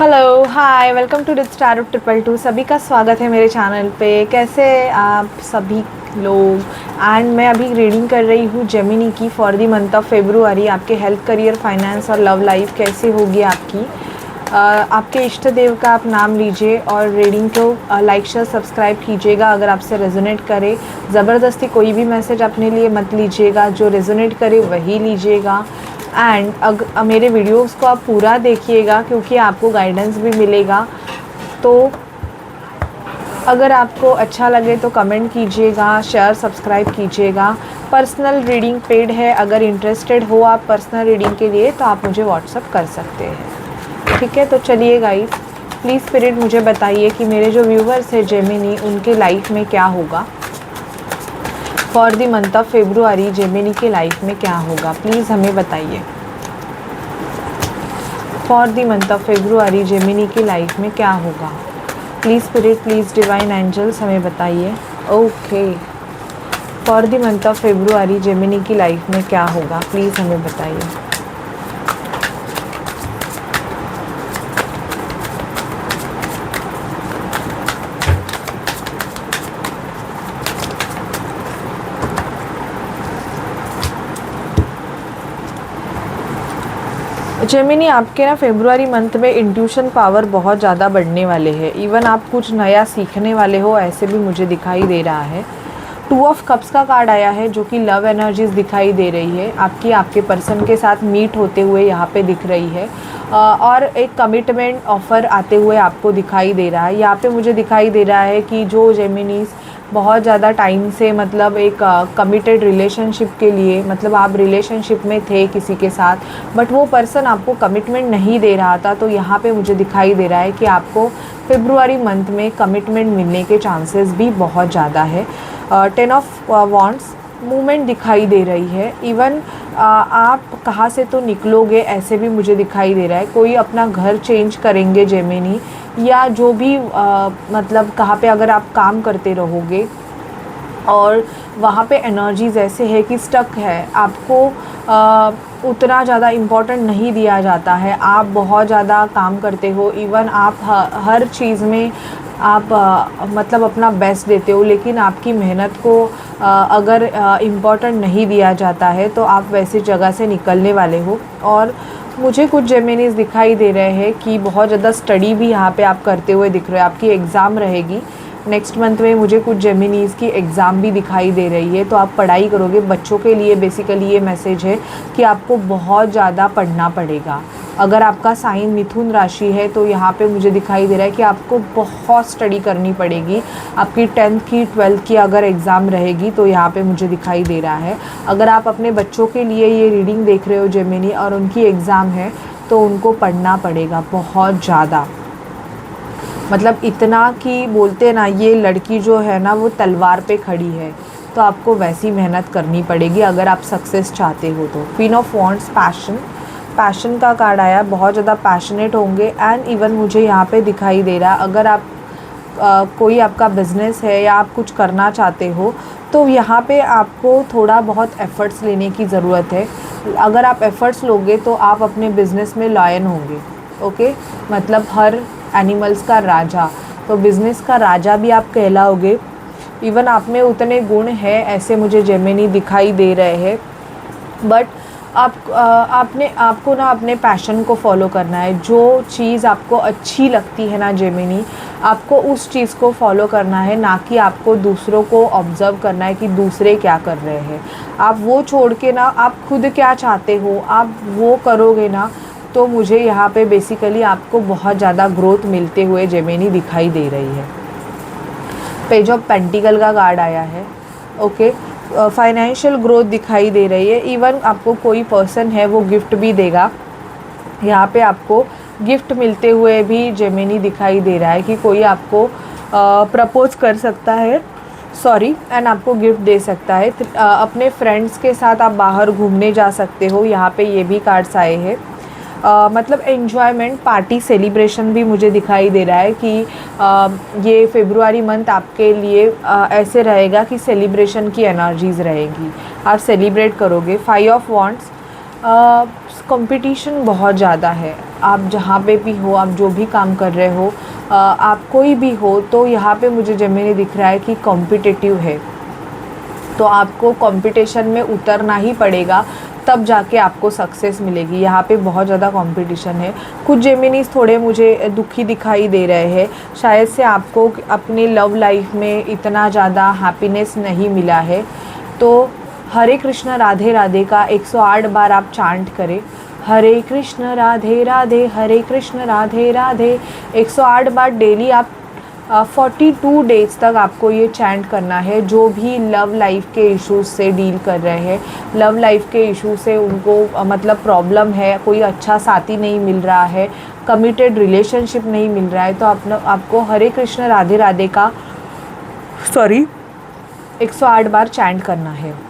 Hello hi welcome to डिट star 222। सभी का स्वागत है मेरे चैनल पे। कैसे आप सभी लोग। एंड मैं अभी रीडिंग कर रही हूँ जेमिनी की for the month of February. आपके हेल्थ, करियर, फाइनेंस और लव लाइफ कैसी होगी आपकी। आपके इष्ट देव का आप नाम लीजिए और रीडिंग को लाइक शेयर सब्सक्राइब कीजिएगा अगर आपसे रेजोनेट करे। ज़बरदस्ती कोई भी मैसेज अपने लिए मत लीजिएगा, जो रेजोनेट करे वही लीजिएगा। एंड मेरे वीडियोस को आप पूरा देखिएगा क्योंकि आपको गाइडेंस भी मिलेगा। तो अगर आपको अच्छा लगे तो कमेंट कीजिएगा, शेयर सब्सक्राइब कीजिएगा। पर्सनल रीडिंग पेड है, अगर इंटरेस्टेड हो आप पर्सनल रीडिंग के लिए तो आप मुझे व्हाट्सअप कर सकते हैं। ठीक है, तो चलिए गाइस, प्लीज़ स्पिरिट मुझे बताइए कि मेरे जो व्यूवर्स हैं जेमिनी, उनके लाइफ में क्या होगा for the month of February. Gemini के लाइफ में क्या होगा प्लीज़ हमें बताइए। For the month of February Gemini की लाइफ में क्या होगा please spirit, please divine angels हमें बताइए। Okay, for the month of February Gemini की लाइफ में क्या होगा प्लीज़ हमें बताइए। जेमिनी, आपके ना फेब्रुआरी मंथ में इंट्यूशन पावर बहुत ज़्यादा बढ़ने वाले हैं। इवन आप कुछ नया सीखने वाले हो ऐसे भी मुझे दिखाई दे रहा है। 2 ऑफ कप्स का कार्ड आया है जो कि लव एनर्जीज दिखाई दे रही है आपकी, आपके पर्सन के साथ मीट होते हुए यहाँ पे दिख रही है। और एक कमिटमेंट ऑफ़र आते हुए आपको दिखाई दे रहा है। यहाँ पे मुझे दिखाई दे रहा है कि जो जेमिनीज़ बहुत ज़्यादा टाइम से मतलब एक कमिटेड रिलेशनशिप के लिए, मतलब आप रिलेशनशिप में थे किसी के साथ बट वो पर्सन आपको कमिटमेंट नहीं दे रहा था, तो यहाँ पे मुझे दिखाई दे रहा है कि आपको फेब्रुआरी मंथ में कमिटमेंट मिलने के चांसेस भी बहुत ज़्यादा है। 10 ऑफ वॉन्ड्स मूवमेंट दिखाई दे रही है। इवन आप कहाँ से तो निकलोगे ऐसे भी मुझे दिखाई दे रहा है। कोई अपना घर चेंज करेंगे जेमिनी, या जो भी मतलब कहाँ पे अगर आप काम करते रहोगे और वहाँ पे एनर्जीज़ ऐसे है कि स्टक है, आपको उतना ज़्यादा इम्पोर्टेंट नहीं दिया जाता है। आप बहुत ज़्यादा काम करते हो, इवन आप हर चीज़ में आप मतलब अपना बेस्ट देते हो, लेकिन आपकी मेहनत को अगर इम्पोर्टेंट नहीं दिया जाता है तो आप वैसी जगह से निकलने वाले हो। और मुझे कुछ जेमिनीज़ दिखाई दे रहे हैं कि बहुत ज़्यादा स्टडी भी यहाँ पे आप करते हुए दिख रहे हो। आपकी एग्ज़ाम रहेगी नेक्स्ट मंथ में, मुझे कुछ जेमिनीज़ की एग्ज़ाम भी दिखाई दे रही है, तो आप पढ़ाई करोगे। बच्चों के लिए बेसिकली ये मैसेज है कि आपको बहुत ज़्यादा पढ़ना पड़ेगा। अगर आपका साइन मिथुन राशि है तो यहाँ पे मुझे दिखाई दे रहा है कि आपको बहुत स्टडी करनी पड़ेगी। आपकी 10th की 12th की अगर एग्ज़ाम रहेगी तो यहाँ पे मुझे दिखाई दे रहा है। अगर आप अपने बच्चों के लिए ये रीडिंग देख रहे हो जेमिनी और उनकी एग्ज़ाम है तो उनको पढ़ना पड़ेगा बहुत ज़्यादा। मतलब इतना कि बोलते ना, ये लड़की जो है ना वो तलवार पे खड़ी है, तो आपको वैसी मेहनत करनी पड़ेगी अगर आप सक्सेस चाहते हो तो। क्वीन ऑफ वॉन्ड्स पैशन का कार्ड आया, बहुत ज़्यादा पैशनेट होंगे। एंड इवन मुझे यहाँ पे दिखाई दे रहा, अगर आप कोई आपका बिज़नेस है या आप कुछ करना चाहते हो तो यहाँ पे आपको थोड़ा बहुत एफ़र्ट्स लेने की ज़रूरत है। अगर आप एफ़र्ट्स लोगे तो आप अपने बिज़नेस में लॉयन होंगे। ओके, मतलब हर एनिमल्स का राजा, तो बिज़नेस का राजा भी आप कहलाओगे। इवन आप में उतने गुण हैं ऐसे मुझे जेमिनी दिखाई दे रहे हैं। बट आपको ना अपने पैशन को फॉलो करना है। जो चीज़ आपको अच्छी लगती है ना जेमिनी, आपको उस चीज़ को फॉलो करना है, ना कि आपको दूसरों को ऑब्ज़र्व करना है कि दूसरे क्या कर रहे हैं। आप वो छोड़ के ना आप खुद क्या चाहते हो आप वो करोगे ना, तो मुझे यहाँ पे बेसिकली आपको बहुत ज़्यादा ग्रोथ मिलते हुए जेमिनी दिखाई दे रही है। पेज ऑफ पेंटिकल का कार्ड आया है। ओके, फाइनेंशियल ग्रोथ दिखाई दे रही है। इवन आपको कोई पर्सन है वो गिफ्ट भी देगा। यहाँ पे आपको गिफ्ट मिलते हुए भी जेमिनी दिखाई दे रहा है कि कोई आपको प्रपोज कर सकता है, एंड आपको गिफ्ट दे सकता है। अपने फ्रेंड्स के साथ आप बाहर घूमने जा सकते हो, यहाँ पे ये भी कार्ड्स आए हैं। मतलब एन्जॉयमेंट, पार्टी, सेलिब्रेशन भी मुझे दिखाई दे रहा है कि ये फेब्रुआरी मंथ आपके लिए ऐसे रहेगा कि सेलिब्रेशन की एनर्जीज़ रहेगी, आप सेलिब्रेट करोगे। 5 ऑफ वॉन्ड्स, कंपटीशन बहुत ज़्यादा है। आप जहाँ पे भी हो, आप जो भी काम कर रहे हो, आप कोई भी हो, तो यहाँ पे मुझे जेमिनी दिख रहा है कि कॉम्पिटिटिव है, तो आपको कंपटीशन में उतरना ही पड़ेगा, तब जाके आपको सक्सेस मिलेगी। यहाँ पे बहुत ज़्यादा कंपटीशन है। कुछ जेमिनीज़ थोड़े मुझे दुखी दिखाई दे रहे हैं, शायद से आपको अपनी लव लाइफ में इतना ज़्यादा हैप्पीनेस नहीं मिला है। तो हरे कृष्ण राधे राधे का 108 बार आप चांट करें, हरे कृष्ण राधे राधे, हरे कृष्ण राधे राधे। 108 बार डेली आप 42 डेज़ तक आपको ये चैंट करना है। जो भी लव लाइफ के इश्यूज से डील कर रहे हैं, लव लाइफ के इशू से उनको मतलब प्रॉब्लम है, कोई अच्छा साथी नहीं मिल रहा है, कमिटेड रिलेशनशिप नहीं मिल रहा है, तो आपको हरे कृष्ण राधे राधे का 108 बार चैंट करना है।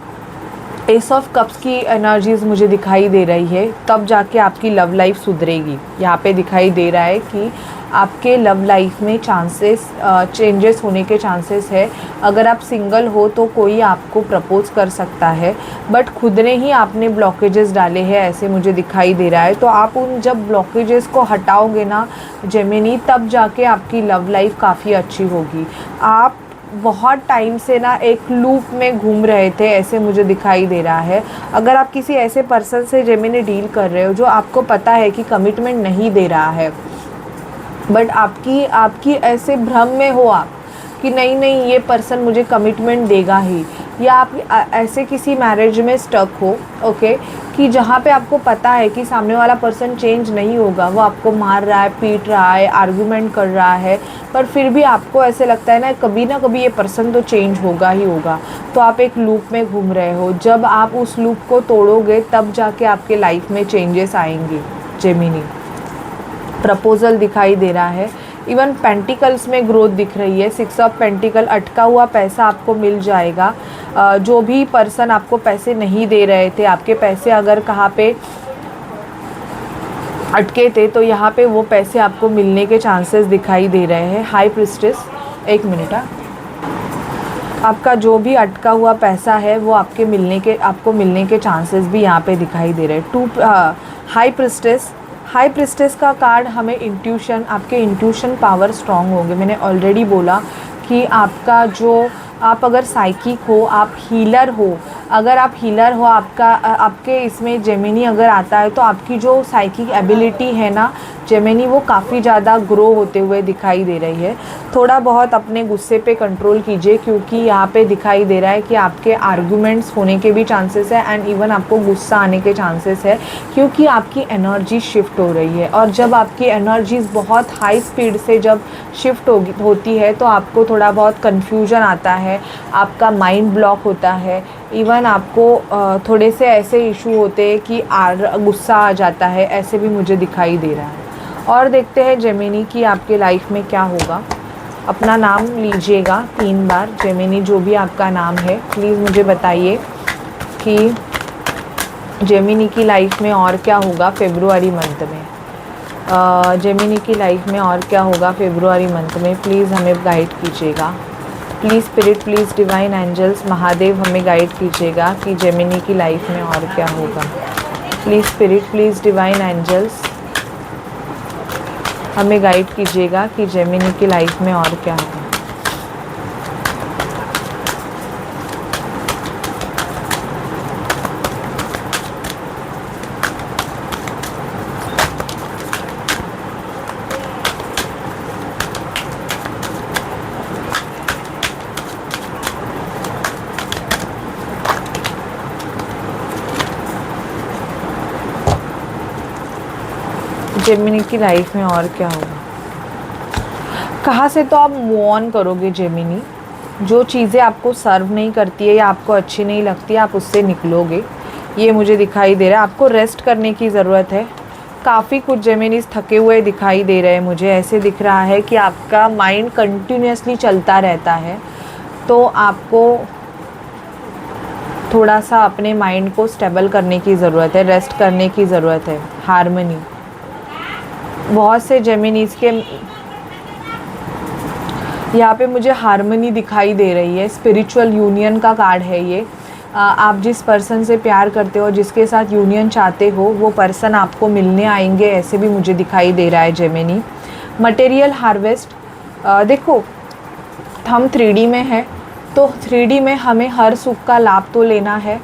एस ऑफ कप्स की एनर्जीज़ मुझे दिखाई दे रही है, तब जाके आपकी लव लाइफ सुधरेगी। यहाँ पे दिखाई दे रहा है कि आपके लव लाइफ में चेंजेस होने के चांसेस है। अगर आप सिंगल हो तो कोई आपको प्रपोज कर सकता है, बट खुद ने ही आपने ब्लॉकेजेस डाले हैं, ऐसे मुझे दिखाई दे रहा है। तो आप उन जब ब्लॉकेजेस को हटाओगे ना जेमिनी, तब जाके आपकी लव लाइफ काफ़ी अच्छी होगी। आप बहुत टाइम से ना एक लूप में घूम रहे थे, ऐसे मुझे दिखाई दे रहा है। अगर आप किसी ऐसे पर्सन से जेमिनी डील कर रहे हो जो आपको पता है कि कमिटमेंट नहीं दे रहा है, बट आपकी ऐसे भ्रम में हो आप कि नहीं ये पर्सन मुझे कमिटमेंट देगा ही, या आप ऐसे किसी मैरिज में स्टक हो, ओके, कि जहाँ पे आपको पता है कि सामने वाला पर्सन चेंज नहीं होगा, वो आपको मार रहा है, पीट रहा है, आर्गुमेंट कर रहा है, पर फिर भी आपको ऐसे लगता है ना कभी ये पर्सन तो चेंज होगा ही होगा। तो आप एक लूप में घूम रहे हो। जब आप उस लूप को तोड़ोगे तब जाके आपके लाइफ में चेंजेस आएंगे। जेमिनी प्रपोजल दिखाई दे रहा है, इवन पेंटिकल्स में ग्रोथ दिख रही है। 6 ऑफ पेंटिकल, अटका हुआ पैसा आपको मिल जाएगा। जो भी पर्सन आपको पैसे नहीं दे रहे थे, आपके पैसे अगर कहाँ पे अटके थे, तो यहाँ पे वो पैसे आपको मिलने के चांसेस दिखाई दे रहे हैं। हाई प्रिस्टेस, एक मिनट, आपका जो भी अटका हुआ पैसा है वो आपको मिलने के चांसेस भी यहाँ पे दिखाई दे रहे हैं। हाई प्रिस्टेस का कार्ड हमें इंट्यूशन, आपके इंट्यूशन पावर स्ट्रॉन्ग होंगे। मैंने ऑलरेडी बोला कि आप अगर साइकिक हो, आप हीलर हो, आपके इसमें जेमिनी अगर आता है, तो आपकी जो साइकिक एबिलिटी है ना जेमिनी, वो काफ़ी ज़्यादा ग्रो होते हुए दिखाई दे रही है। थोड़ा बहुत अपने गुस्से पे कंट्रोल कीजिए, क्योंकि यहाँ पे दिखाई दे रहा है कि आपके आर्गुमेंट्स होने के भी चांसेस है, एंड इवन आपको गुस्सा आने के चांसेस है, क्योंकि आपकी एनर्जी शिफ्ट हो रही है। और जब आपकी एनर्जीज़ बहुत हाई स्पीड से जब शिफ्ट होती है, तो आपको थोड़ा बहुत कन्फ्यूजन आता है, आपका माइंड ब्लॉक होता है, इवन आपको थोड़े से ऐसे इशू होते हैं कि गुस्सा आ जाता है, ऐसे भी मुझे दिखाई दे रहा है। और देखते हैं जेमिनी की आपके लाइफ में क्या होगा। अपना नाम लीजिएगा 3 बार। जेमिनी, जो भी आपका नाम है, प्लीज़ मुझे बताइए कि जेमिनी की लाइफ में और क्या होगा फेब्रुआरी मंथ में। जेमिनी की लाइफ में और क्या होगा फेब्रुआरी मंथ में, प्लीज़ हमें गाइड कीजिएगा। Please spirit, please divine angels, Mahadev हमें गाइड कीजिएगा कि जेमिनी की लाइफ में और क्या होगा। Please spirit, please divine angels हमें गाइड कीजिएगा कि जेमिनी की लाइफ में और क्या होगा। जेमिनी की लाइफ में और क्या होगा, कहाँ से तो आप मूव ऑन करोगे जेमिनी। जो चीज़ें आपको सर्व नहीं करती है या आपको अच्छी नहीं लगती है, आप उससे निकलोगे, ये मुझे दिखाई दे रहा है। आपको रेस्ट करने की ज़रूरत है। काफ़ी कुछ जेमिनीज थके हुए दिखाई दे रहे हैं मुझे। ऐसे दिख रहा है कि आपका माइंड कंटिन्यूसली चलता रहता है, तो आपको थोड़ा सा अपने माइंड को स्टेबल करने की ज़रूरत है, रेस्ट करने की ज़रूरत है। हार्मनी, बहुत से जेमिनीज के यहाँ पे मुझे हार्मनी दिखाई दे रही है। स्पिरिचुअल यूनियन का कार्ड है ये। आप जिस पर्सन से प्यार करते हो, जिसके साथ यूनियन चाहते हो, वो पर्सन आपको मिलने आएंगे, ऐसे भी मुझे दिखाई दे रहा है जेमिनी। मटेरियल हार्वेस्ट, देखो हम 3D में हैं, तो 3D में हमें हर सुख का लाभ तो लेना है।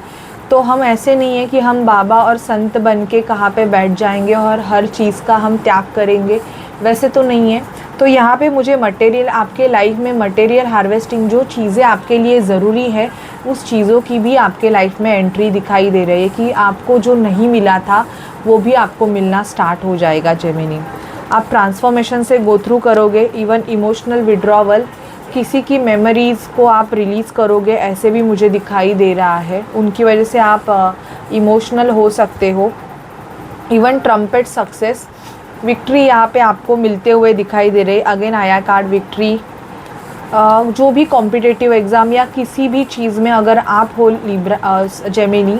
तो हम ऐसे नहीं है कि हम बाबा और संत बन के कहाँ पे बैठ जाएंगे और हर चीज़ का हम त्याग करेंगे, वैसे तो नहीं है। तो यहाँ पे मुझे मटेरियल, आपके लाइफ में मटेरियल हार्वेस्टिंग, जो चीज़ें आपके लिए ज़रूरी है उस चीज़ों की भी आपके लाइफ में एंट्री दिखाई दे रही है कि आपको जो नहीं मिला था वो भी आपको मिलना स्टार्ट हो जाएगा जेमिनी। आप ट्रांसफॉर्मेशन से गो थ्रू करोगे, इवन इमोशनल विड्रॉवल, किसी की मेमोरीज़ को आप रिलीज़ करोगे, ऐसे भी मुझे दिखाई दे रहा है। उनकी वजह से आप इमोशनल हो सकते हो। इवन ट्रम्पेट सक्सेस, विक्ट्री यहाँ पे आपको मिलते हुए दिखाई दे रही। अगेन आया कार्ड विक्ट्री। जो भी कॉम्पिटिटिव एग्ज़ाम या किसी भी चीज़ में अगर आप हो लिब्रा जेमिनी,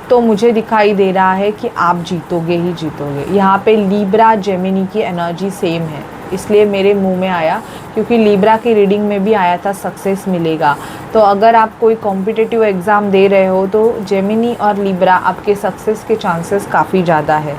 तो मुझे दिखाई दे रहा है कि आप जीतोगे ही जीतोगे। यहाँ पे लिब्रा जेमिनी की एनर्जी सेम है, इसलिए मेरे मुंह में आया, क्योंकि लिब्रा की रीडिंग में भी आया था सक्सेस मिलेगा। तो अगर आप कोई कॉम्पिटिटिव एग्ज़ाम दे रहे हो तो जेमिनी और लिब्रा, आपके सक्सेस के चांसेस काफ़ी ज़्यादा है।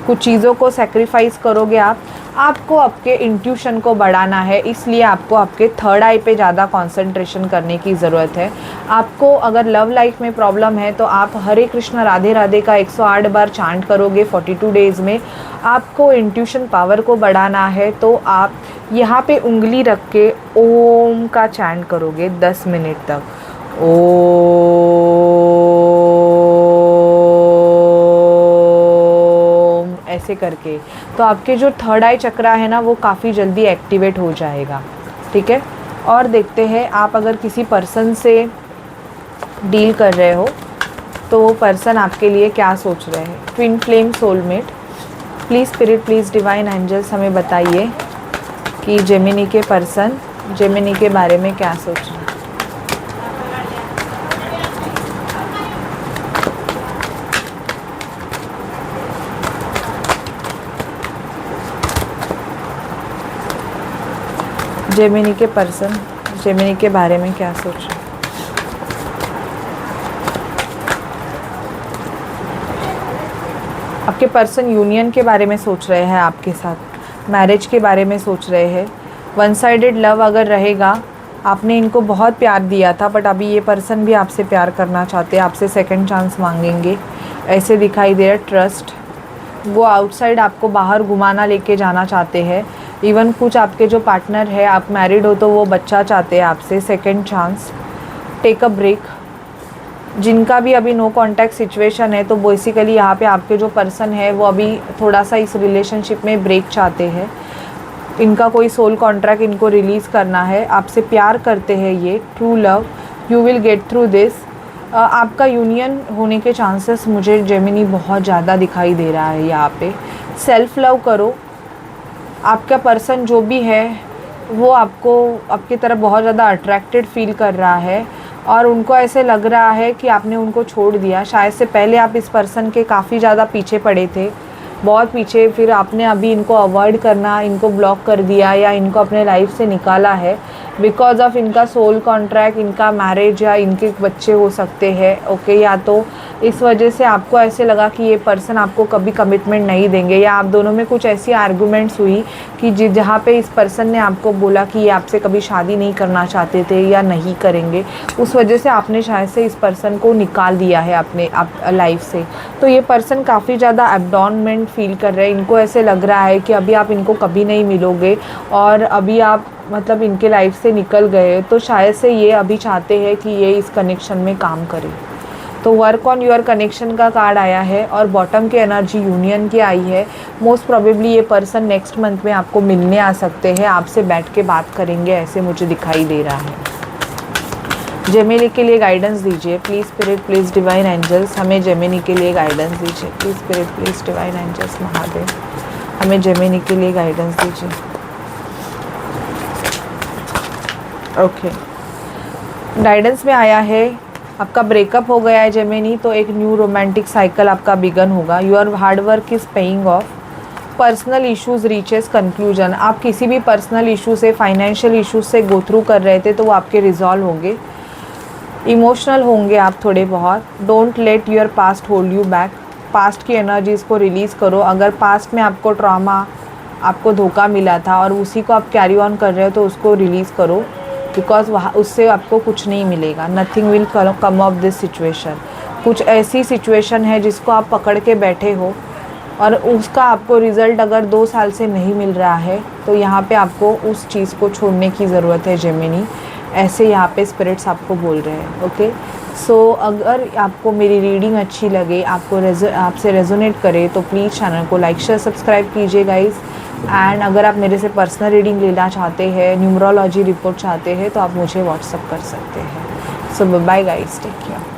कुछ चीज़ों को सेक्रीफाइस करोगे आप। आपको आपके इंट्यूशन को बढ़ाना है, इसलिए आपको आपके थर्ड आई पे ज़्यादा कंसंट्रेशन करने की ज़रूरत है। आपको अगर लव लाइफ में प्रॉब्लम है तो आप हरे कृष्ण राधे राधे का 108 बार चांट करोगे 42 डेज़ में। आपको इंट्यूशन पावर को बढ़ाना है तो आप यहाँ पे उंगली रख के ओम का चैंट करोगे 10 मिनट तक, ऐसे करके। तो आपके जो थर्ड आई चक्रा है ना, वो काफ़ी जल्दी एक्टिवेट हो जाएगा, ठीक है। और देखते हैं, आप अगर किसी पर्सन से डील कर रहे हो तो वो पर्सन आपके लिए क्या सोच रहे हैं। Twin flame soulmate, please spirit, please divine angels हमें बताइए कि जेमिनी के पर्सन जेमिनी के बारे में क्या सोच रहे हैं। जेमिनी के पर्सन जेमिनी के बारे में क्या सोच रहे हैं। आपके पर्सन यूनियन के बारे में सोच रहे हैं, आपके साथ मैरिज के बारे में सोच रहे हैं। वन साइडेड लव अगर रहेगा, आपने इनको बहुत प्यार दिया था, बट अभी ये पर्सन भी आपसे प्यार करना चाहते हैं, आपसे सेकंड चांस मांगेंगे, ऐसे दिखाई दे रहा है। ट्रस्ट, वो आउटसाइड आपको बाहर घुमाना लेके जाना चाहते हैं। इवन कुछ आपके जो पार्टनर है, आप मैरिड हो तो वो बच्चा चाहते हैं आपसे, second chance. Take a break, जिनका भी अभी नो कांटेक्ट सिचुएशन है, तो बेसिकली यहाँ पे आपके जो पर्सन है वो अभी थोड़ा सा इस रिलेशनशिप में ब्रेक चाहते हैं। इनका कोई सोल कॉन्ट्रैक्ट इनको रिलीज़ करना है, आपसे प्यार करते हैं ये। True love, you will get through this. आपका यूनियन होने के चांसेस मुझे जेमिनी बहुत ज़्यादा दिखाई दे रहा है यहाँ पे। सेल्फ लव करो। आपका पर्सन जो भी है वो आपको आपकी तरफ बहुत ज़्यादा अट्रैक्टेड फील कर रहा है, और उनको ऐसे लग रहा है कि आपने उनको छोड़ दिया। शायद से पहले आप इस पर्सन के काफ़ी ज़्यादा पीछे पड़े थे, बहुत पीछे, फिर आपने अभी इनको अवॉइड करना, इनको ब्लॉक कर दिया या इनको अपने लाइफ से निकाला है बिकॉज ऑफ इनका सोल कॉन्ट्रैक्ट, इनका मैरिज या इनके बच्चे हो सकते हैं, ओके। या तो इस वजह से आपको ऐसे लगा कि ये पर्सन आपको कभी कमिटमेंट नहीं देंगे, या आप दोनों में कुछ ऐसी आर्गुमेंट्स हुई कि जहाँ पे इस पर्सन ने आपको बोला कि ये आपसे कभी शादी नहीं करना चाहते थे या नहीं करेंगे, उस वजह से आपने शायद से इस पर्सन को निकाल दिया है अपने लाइफ से। तो ये पर्सन काफ़ी ज़्यादा अबडॉनमेंट फील कर रहे हैं। इनको ऐसे लग रहा है कि अभी आप इनको कभी नहीं मिलोगे और अभी आप मतलब इनके लाइफ से निकल गए, तो शायद से ये अभी चाहते हैं कि ये इस कनेक्शन में काम करें। तो वर्क ऑन योर कनेक्शन का कार्ड आया है और बॉटम की एनर्जी यूनियन की आई है। मोस्ट प्रोबेबली ये पर्सन नेक्स्ट मंथ में आपको मिलने आ सकते हैं, आपसे बैठ के बात करेंगे, ऐसे मुझे दिखाई दे रहा है। जेमिनी के लिए गाइडेंस दीजिए please spirit, please divine angels हमें जेमिनी के लिए गाइडेंस दीजिए please spirit, please divine angels Mahadev हमें जेमिनी के लिए गाइडेंस दीजिए। ओके, गाइडेंस में आया है आपका ब्रेकअप हो गया है जेमिनी, तो एक न्यू रोमांटिक साइकिल आपका बिगन होगा। Your hard work is paying off. Personal issues reaches conclusion. आप किसी भी पर्सनल इशू से, फाइनेंशियल इशूज़ से गो थ्रू कर रहे थे तो वो आपके रिजॉल्व होंगे। इमोशनल होंगे आप थोड़े बहुत। Don't let your past hold you back. Past की एनर्जीज़ को रिलीज़ करो। अगर पास्ट में आपको ट्रॉमा, आपको धोखा मिला था और उसी को आप कैरी ऑन कर रहे हो तो उसको रिलीज़ करो, बिकॉज वहाँ उससे आपको कुछ नहीं मिलेगा। Nothing will come of this situation. कुछ ऐसी सिचुएशन है जिसको आप पकड़ के बैठे हो और उसका आपको रिज़ल्ट अगर 2 साल से नहीं मिल रहा है तो यहाँ पे आपको उस चीज़ को छोड़ने की ज़रूरत है जेमिनी। ऐसे यहाँ पे स्पिरिट्स आपको बोल रहे हैं। ओके, सो अगर आपको मेरी रीडिंग अच्छी लगे, आपसे रेजोनेट करे तो प्लीज़ चैनल को लाइक शेयर सब्सक्राइब कीजिए गाइज़। एंड अगर आप मेरे से पर्सनल रीडिंग लेना चाहते हैं, न्यूमरोलॉजी रिपोर्ट चाहते हैं, तो आप मुझे व्हाट्सअप कर सकते हैं। सो बाय गाइज़, टेक केयर।